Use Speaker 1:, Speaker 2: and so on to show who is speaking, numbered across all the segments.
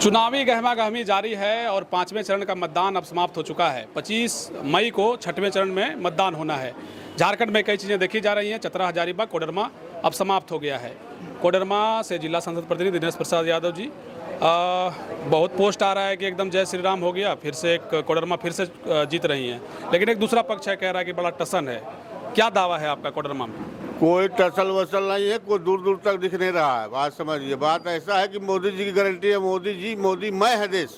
Speaker 1: चुनावी गहमागहमी जारी है और पांचवें चरण का मतदान अब समाप्त हो चुका है। 25 मई को छठवें चरण में मतदान होना है। झारखंड में कई चीज़ें देखी जा रही हैं। चतरा, हजारीबाग, कोडरमा अब समाप्त हो गया है। कोडरमा से जिला संसद प्रतिनिधि दिनेश प्रसाद यादव जी, बहुत पोस्ट आ रहा है कि एकदम जय श्री राम हो गया, फिर से एक कोडरमा फिर से जीत रही हैं, लेकिन एक दूसरा पक्ष है कह रहा है कि बड़ा टसन है। क्या दावा है आपका कोडरमा में?
Speaker 2: कोई टसल वसल नहीं है, कोई दूर दूर तक दिख नहीं रहा है। बात समझिए, बात ऐसा है कि मोदी जी की गारंटी है, मोदी जी मोदी मैं है देश,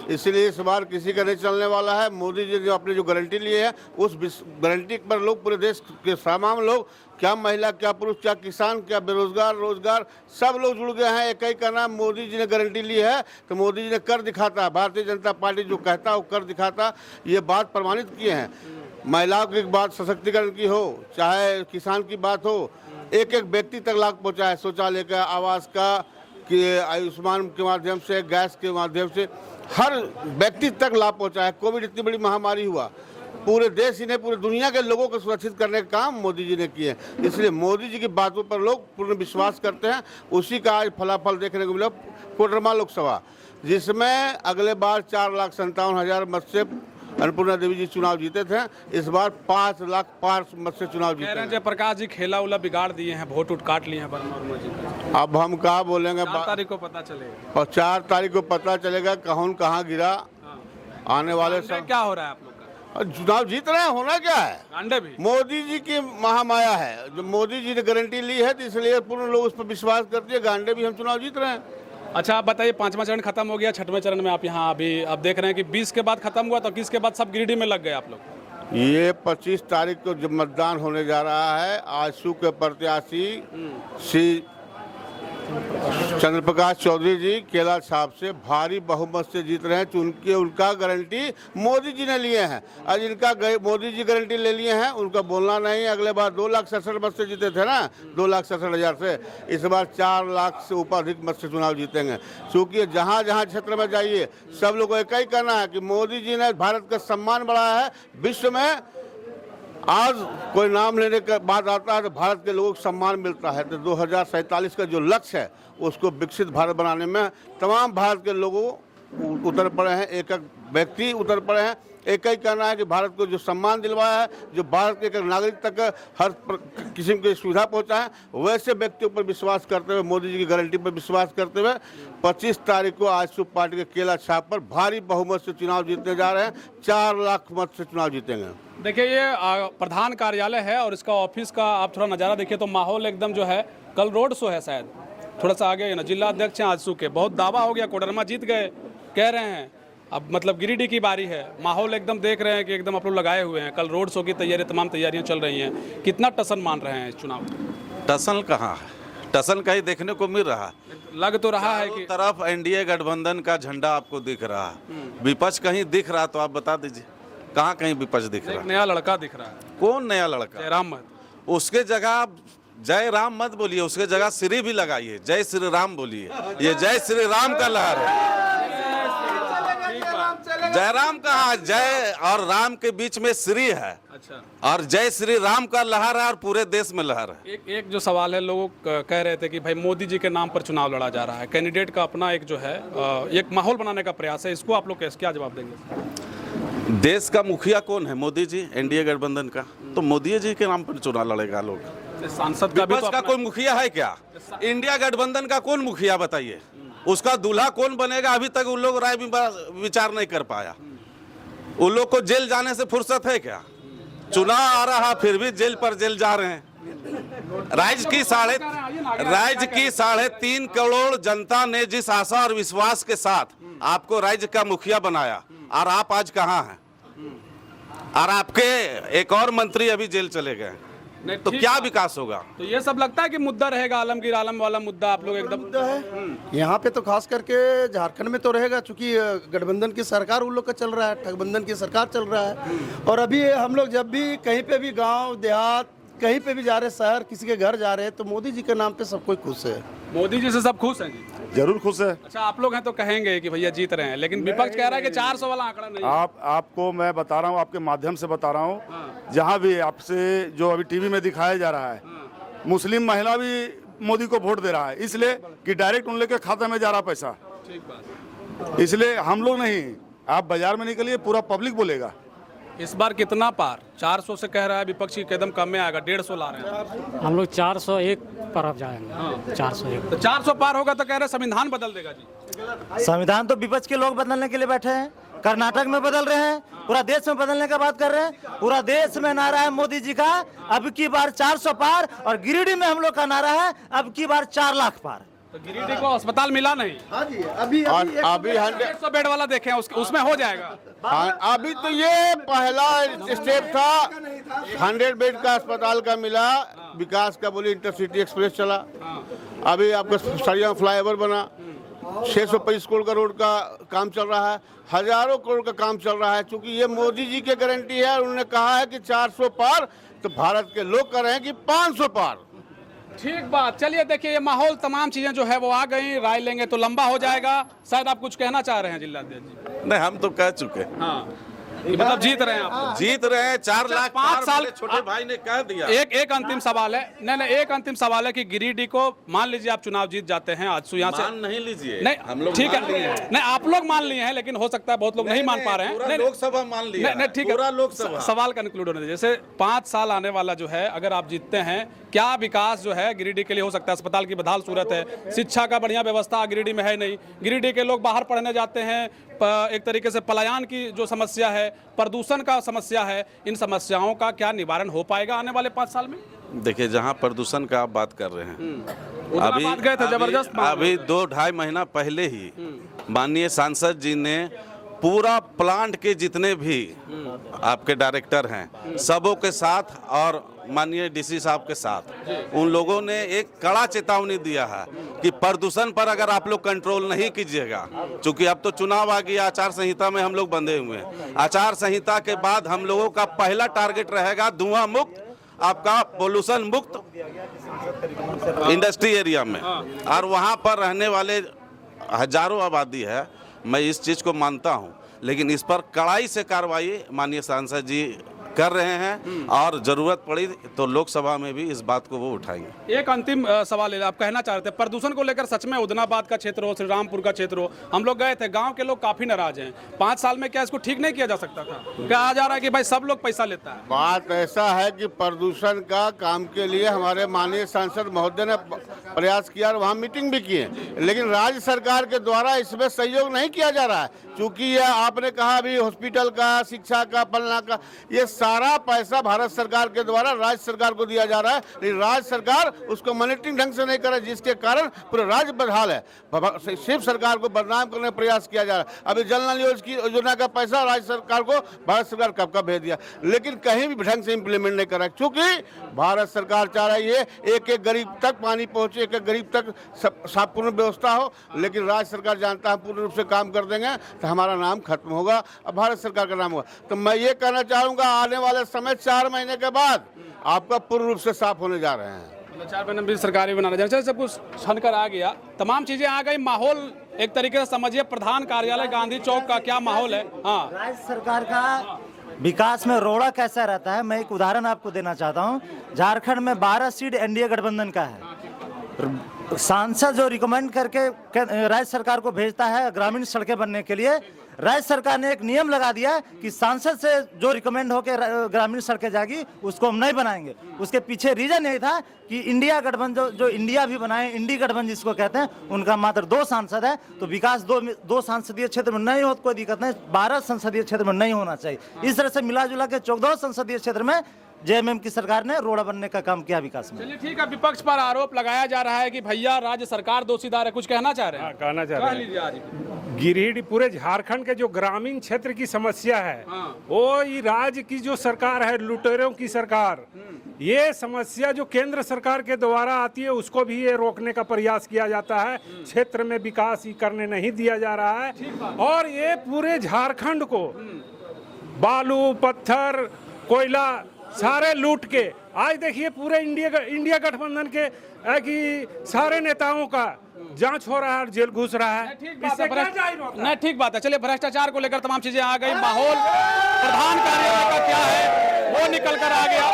Speaker 2: इसलिए इस बार किसी का नहीं चलने वाला है। मोदी जी जो अपनी जो गारंटी लिए है उस गारंटी पर लोग, पूरे देश के तमाम लोग, क्या महिला, क्या पुरुष, क्या किसान, क्या बेरोजगार, रोजगार, सब लोग जुड़ गए हैं। एक ही का नाम मोदी जी ने गारंटी ली है तो मोदी जी ने कर दिखाता है। भारतीय जनता पार्टी जो कहता है वो कर दिखाता, ये बात प्रमाणित किए हैं। महिलाओं की बात सशक्तिकरण की हो, चाहे किसान की बात हो, एक एक व्यक्ति तक लाभ पहुँचा है। शौचालय का, आवास का, कि आयुष्मान के माध्यम से, गैस के माध्यम से हर व्यक्ति तक लाभ पहुँचा है। कोविड इतनी बड़ी महामारी हुआ, पूरे देश ही नहीं पूरी दुनिया के लोगों को सुरक्षित करने का काम मोदी जी ने किए। इसलिए मोदी जी की बातों पर लोग पूर्ण विश्वास करते हैं। उसी का आज फलाफल देखने को मिला कोडरमा लोकसभा, जिसमें अगले बार 4,57,000 मत से अन्नपूर्णा देवी जी चुनाव जीते थे। इस बार 5 लाख पार मत से चुनाव जीते हैं।
Speaker 1: जयप्रकाश जी खेला उला बिगाड़ दिए हैं, वोट उठ काट लिए हैं वर्मा जी का।
Speaker 2: अब हम कहा बोलेंगे,
Speaker 1: 4 तारीख को पता चलेगा।
Speaker 2: और 4 तारीख को पता चलेगा कौन कहाँ गिरा। आने वाले समय
Speaker 1: क्या हो रहा है आप लोग का?
Speaker 2: चुनाव जीत रहे हैं, होना क्या है,
Speaker 1: गांडे भी
Speaker 2: मोदी जी की महामाया है। जो मोदी जी ने गारंटी ली है तो इसलिए पूर्ण लोग उस पर विश्वास करते हैं। गांडे भी हम चुनाव जीत रहे हैं।
Speaker 1: अच्छा, आप बताइए, पांचवा चरण खत्म हो गया, छठवें चरण में आप यहाँ अभी अब देख रहे हैं कि 20 के बाद खत्म हुआ तो 21 के बाद सब गिरिडीह में लग गए आप लोग।
Speaker 2: ये 25 तारीख को जब मतदान होने जा रहा है, आजसू के प्रत्याशी श्री चंद्रप्रकाश चौधरी जी केला छाप से भारी बहुमत से जीत रहे हैं। उनका गारंटी मोदी जी ने लिए हैं। आज इनका मोदी जी गारंटी ले लिए हैं, उनका बोलना नहीं। अगले बार 2,67,000 मत से जीते थे ना, 2,67,000 से, इस बार 4 लाख से ऊपर अधिक मत से चुनाव जीतेंगे। क्योंकि जहाँ जहाँ क्षेत्र में जाइए सब लोग को एक ही कहना है कि मोदी जी ने भारत का सम्मान बढ़ाया है विश्व में। आज कोई नाम लेने का बात आता है तो भारत के लोगों को सम्मान मिलता है। तो 2047 का जो लक्ष्य है उसको विकसित भारत बनाने में तमाम भारत के लोगों उतर पड़े हैं, एक एक व्यक्ति उतर पड़े हैं। एक ही कहना है कि भारत को जो सम्मान दिलवाया है, जो भारत के एक नागरिक तक हर किस्म की सुविधा पहुंचा है, वैसे व्यक्तियों पर विश्वास करते हुए, मोदी जी की गारंटी पर विश्वास करते हुए 25 तारीख को आजसू पार्टी के केला छाप पर भारी बहुमत से चुनाव जीतने जा रहे हैं। 4 लाख मत से चुनाव जीतेंगे।
Speaker 1: देखिए, ये प्रधान कार्यालय है और इसका ऑफिस का आप थोड़ा नज़ारा देखिए तो माहौल एकदम जो है, कल रोड शो है शायद, थोड़ा सा आगे है ना, जिला अध्यक्ष हैं आजसू के, बहुत दावा हो गया, कोडरमा जीत गए कह रहे हैं। अब मतलब गिरिडीह की बारी है, माहौल एकदम देख रहे हैं कि एकदम आप लोग लगाए हुए हैं। कल रोड शो की तैयारी, तमाम तैयारियां चल रही हैं। कितना टसन मान रहे हैं इस चुनाव?
Speaker 3: टसन कहाँ है, टसन कहीं देखने को मिल रहा है।
Speaker 1: लग तो रहा है कि
Speaker 3: तरफ एनडीए गठबंधन का झंडा आपको दिख रहा है। विपक्ष कहीं दिख रहा तो आप बता दीजिए, कहाँ कहीं विपक्ष दिख रहा है?
Speaker 1: नया लड़का दिख रहा है।
Speaker 3: कौन नया लड़का?
Speaker 1: जयराम मत,
Speaker 3: उसके जगह आप जय राम मत बोलिए, उसके जगह श्री भी लगाइए, जय श्री राम बोलिए। ये जय श्री राम का लहर है। जयराम कहाँ, जय और राम के बीच में श्री है।
Speaker 1: अच्छा,
Speaker 3: और जय श्री राम का लहर है और पूरे देश में लहर है।
Speaker 1: एक जो सवाल है, लोग कह रहे थे कि भाई मोदी जी के नाम पर चुनाव लड़ा जा रहा है, कैंडिडेट का अपना एक जो है एक माहौल बनाने का प्रयास है, इसको आप लोग क्या जवाब देंगे?
Speaker 3: देश का मुखिया कौन है? मोदी जी, एनडीए गठबंधन का, तो मोदी जी के नाम पर चुनाव लड़ेगा लोग।
Speaker 1: सांसद का भी
Speaker 3: विपक्ष का कोई मुखिया है क्या? इंडिया गठबंधन का कौन मुखिया बताइए? उसका दूल्हा कौन बनेगा अभी तक उन लोग राय विचार नहीं कर पाया। उन लोग को जेल जाने से फुर्सत है क्या? चुनाव आ रहा फिर भी जेल पर जेल जा रहे हैं। राज्य की 3.5 करोड़ जनता ने जिस आशा और विश्वास के साथ आपको राज्य का मुखिया बनाया, और आप आज कहाँ हैं? और आपके एक और मंत्री अभी जेल चले गए, तो क्या विकास होगा?
Speaker 1: तो ये सब लगता है कि मुद्दा रहेगा, आलमगीर आलम वाला मुद्दा आप लोग एकदम
Speaker 4: मुद्दा है यहाँ पे, तो खास करके झारखंड में तो रहेगा, चूंकि गठबंधन की सरकार उन लोग का चल रहा है, ठगबंधन की सरकार चल रहा है। और अभी हम लोग जब भी कहीं पे भी गांव देहात कहीं पे भी जा रहे, शहर किसी के घर जा रहे हैं, तो मोदी जी के नाम पे सब कोई खुश है।
Speaker 1: मोदी जी से सब खुश हैं जी?
Speaker 4: जरूर खुश है।
Speaker 1: अच्छा, आप लोग हैं तो कहेंगे कि भैया जीत रहे हैं, लेकिन विपक्ष कह रहा है कि 400 वाला आंकड़ा नहीं।
Speaker 5: आपको मैं बता रहा हूँ, आपके माध्यम से बता रहा हूँ, जहाँ भी आपसे जो अभी टीवी में दिखाया जा रहा है, मुस्लिम महिला भी मोदी को वोट दे रहा है, इसलिए कि डायरेक्ट उन लोग के खाते में जा रहा पैसा।
Speaker 1: ठीक बात।
Speaker 5: इसलिए हम लोग नहीं, आप बाजार में निकलिए, पूरा पब्लिक बोलेगा।
Speaker 1: इस बार कितना पार? 400 से कह रहा है विपक्षी, कदम कम में आएगा, 150 ला रहे हैं।
Speaker 6: हम लोग 401 पर अब जाएंगे। 401
Speaker 1: तो 400 पार होगा तो कह रहे संविधान बदल देगा जी।
Speaker 7: संविधान तो विपक्ष के लोग बदलने के लिए बैठे हैं। कर्नाटक में बदल रहे हैं, पूरा देश में बदलने का बात कर रहे हैं। पूरा देश में नारा है मोदी जी का अब की बार 400 पार, और गिरिडीह में हम लोग का नारा है अब की बार 4 लाख पार।
Speaker 1: तो गिरिडीह को अस्पताल मिला नहीं,
Speaker 4: हाँ जी, अभी
Speaker 2: और अभी
Speaker 1: 150 बेड वाला देखे हैं, उसमें हो जाएगा।
Speaker 2: अभी तो ये पहला स्टेप था। 100 बेड का अस्पताल का मिला, विकास का बोली इंटरसिटी एक्सप्रेस चला। अभी आपका सरिया फ्लाईओवर बना, 625 करोड़ का रोड का काम चल रहा है, हजारों करोड़ का काम चल रहा है। चूंकि ये मोदी जी की गारंटी है, उन्होंने कहा है कि 400 पार, तो भारत के लोग कह रहे हैं कि 500 पार।
Speaker 1: ठीक बात। चलिए देखिए, ये माहौल, तमाम चीजें जो है वो आ गई, राय लेंगे तो लंबा हो जाएगा। शायद आप कुछ कहना चाह रहे हैं जिलाध्यक्ष जी?
Speaker 3: नहीं, हम तो कह चुके हैं।
Speaker 1: हाँ, मतलब जीत रहे हैं आप?
Speaker 3: जीत रहे हैं। 4 लाख
Speaker 1: 5 साल
Speaker 3: मेरे छोटे भाई ने कह दिया।
Speaker 1: एक अंतिम सवाल है, नहीं एक अंतिम सवाल है कि गिरिडीह को मान लीजिए आप चुनाव जीत जाते हैं आज यहाँ से,
Speaker 3: मान नहीं लीजिए,
Speaker 1: नहीं
Speaker 3: हम लोग
Speaker 1: ठीक
Speaker 3: मान लिए
Speaker 1: है,
Speaker 3: हैं।
Speaker 1: नहीं आप लोग मान लिए हैं, लेकिन हो सकता है बहुत लोग नहीं मान पा रहे हैं।
Speaker 3: पूरा
Speaker 1: नहीं,
Speaker 3: लोकसभा मान लिया।
Speaker 1: नहीं ठीक है,
Speaker 3: पूरा लोकसभा।
Speaker 1: सवाल कंक्लूड होने दीजिए। जैसे 5 साल आने वाला जो है, अगर आप जीतते हैं, क्या विकास जो है गिरिडीह के लिए हो सकता है? अस्पताल की बदहाल सूरत है, शिक्षा का बढ़िया व्यवस्था गिरिडीह में है नहीं, गिरिडीह के लोग बाहर पढ़ने जाते हैं, एक तरीके से पलायन की जो समस्या है, प्रदूषण का समस्या है, इन समस्याओं का क्या निवारण हो पाएगा आने वाले 5 साल में?
Speaker 3: देखिए, जहाँ प्रदूषण का आप बात कर रहे हैं,
Speaker 1: उतना बात गए थे जबरदस्त।
Speaker 3: अभी 2-2.5 महीना पहले ही माननीय सांसद जी ने पूरा प्लांट के जितने भी आपके डायरेक्टर हैं सबों के साथ और माननीय डीसी साहब के साथ उन लोगों ने एक कड़ा चेतावनी दिया है कि प्रदूषण पर अगर आप लोग कंट्रोल नहीं कीजिएगा, चूंकि अब तो चुनाव आ गया, आचार संहिता में हम लोग बंधे हुए हैं। आचार संहिता के बाद हम लोगों का पहला टारगेट रहेगा धुआं मुक्त, आपका पोल्यूशन मुक्त इंडस्ट्री एरिया में, और वहाँ पर रहने वाले हजारों आबादी है। मैं इस चीज़ को मानता हूँ, लेकिन इस पर कड़ाई से कार्रवाई माननीय सांसद जी कर रहे हैं, और जरूरत पड़ी तो लोकसभा में भी इस बात को वो उठाएंगे।
Speaker 1: एक अंतिम सवाल है, आप कहना चाह रहे थे प्रदूषण को लेकर, सच में उदनाबाद का क्षेत्र हो, श्री रामपुर का क्षेत्र हो, हम लोग गए थे, गांव के लोग काफी नाराज हैं। 5 साल में क्या इसको ठीक नहीं किया जा सकता था? कहा जा रहा है कि भाई सब लोग पैसा लेता है।
Speaker 2: बात ऐसा है कि प्रदूषण का काम के लिए हमारे माननीय सांसद महोदय ने प्रयास किया और वहाँ मीटिंग भी की है, लेकिन राज्य सरकार के द्वारा इसमें सहयोग नहीं किया जा रहा है। चूंकि यह आपने कहा अभी हॉस्पिटल का, शिक्षा का, पलना का, ये सारा पैसा भारत सरकार के द्वारा राज्य सरकार को दिया जा रहा है, लेकिन राज्य सरकार उसको मॉनिटरिंग ढंग से नहीं कर रही, जिसके कारण पूरा राज्य बदहाल है। सिर्फ सरकार को बदनाम करने का प्रयास किया जा रहा है। अभी जल नल योजना का पैसा राज्य सरकार को भारत सरकार कब का भेज दिया, लेकिन कहीं भी ढंग से इम्प्लीमेंट नहीं कर रहा, क्योंकि भारत सरकार चाह रही है एक एक गरीब तक पानी पहुंचे, एक एक गरीब तक साफ पूर्ण व्यवस्था हो, लेकिन राज्य सरकार जानता है पूर्ण रूप से काम कर देंगे तो हमारा नाम खत्म होगा, अब भारत सरकार का नाम होगा। तो मैं ये कहना चाहूँगा, आने वाले समय 4 महीने के बाद आपका पूर्ण रूप से साफ होने जा रहे हैं।
Speaker 1: 4 महीने भी सरकारी बनाना जैसे सब कुछ छन कर आ गया, तमाम चीजें आ गई, माहौल एक तरीके से समझिए प्रधान कार्यालय गांधी चौक का क्या माहौल है। हाँ,
Speaker 7: राज्य सरकार का विकास में रोड़ा कैसा रहता है, मैं एक उदाहरण आपको देना चाहता हूँ। झारखंड में 12 सीट एनडीए गठबंधन का है। सांसद जो रिकमेंड करके राज्य सरकार को भेजता है ग्रामीण सड़कें बनने के लिए, राज्य सरकार ने एक नियम लगा दिया कि सांसद से जो रिकमेंड होकर ग्रामीण सड़कें जाएगी उसको हम नहीं बनाएंगे। उसके पीछे रीजन यही था कि इंडिया गठबंधन जो इंडिया भी बनाए, इंडी गठबंधन जिसको कहते हैं, उनका मात्र 2 सांसद है, तो विकास दो संसदीय क्षेत्र में नहीं हो तो कोई दिक्कत नहीं, 12 संसदीय क्षेत्र में नहीं होना चाहिए। इस तरह से मिला जुला के 14 संसदीय क्षेत्र में जेएमएम की सरकार ने रोड़ा बनने का काम किया विकास में।
Speaker 1: चलिए ठीक है, विपक्ष पर आरोप लगाया जा रहा है कि भैया राज्य सरकार दोषीदार है, कुछ कहना चाह रहे हैं?
Speaker 6: कहना चाह
Speaker 1: कह
Speaker 6: रहे
Speaker 1: लीजिए आज।
Speaker 6: हैं गिरिडीह पूरे झारखंड के जो ग्रामीण क्षेत्र की समस्या है, वो ये राज्य की जो सरकार है, लुटेरों की सरकार, ये समस्या जो केंद्र सरकार के द्वारा आती है उसको भी ये रोकने का प्रयास किया जाता है। क्षेत्र में विकास ही करने नहीं दिया जा रहा है, और ये पूरे झारखंड को बालू, पत्थर, कोयला सारे लूट के आज देखिए पूरे इंडिया गठबंधन के है कि सारे नेताओं का जांच हो रहा है और जेल घुस रहा है।
Speaker 1: ठीक बात
Speaker 6: इससे
Speaker 1: है,
Speaker 6: क्या जाहिर होता है?
Speaker 1: नहीं ठीक बात है। चलिए भ्रष्टाचार को लेकर तमाम चीजें आ गई, माहौल प्रधान कार्यालय का क्या है वो निकल कर आ गया।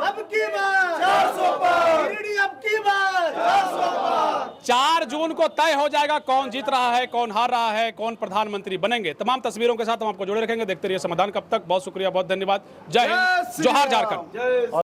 Speaker 4: अब की बार 400 पार, अब की बार 400 पार।
Speaker 1: 4 जून को तय हो जाएगा कौन जीत रहा है, कौन हार रहा है, कौन प्रधानमंत्री बनेंगे। तमाम तस्वीरों के साथ हम आपको जोड़े रखेंगे। देखते रहिए समाधान। कब तक बहुत शुक्रिया, बहुत धन्यवाद। जय हिंद, जोहार झारखंड।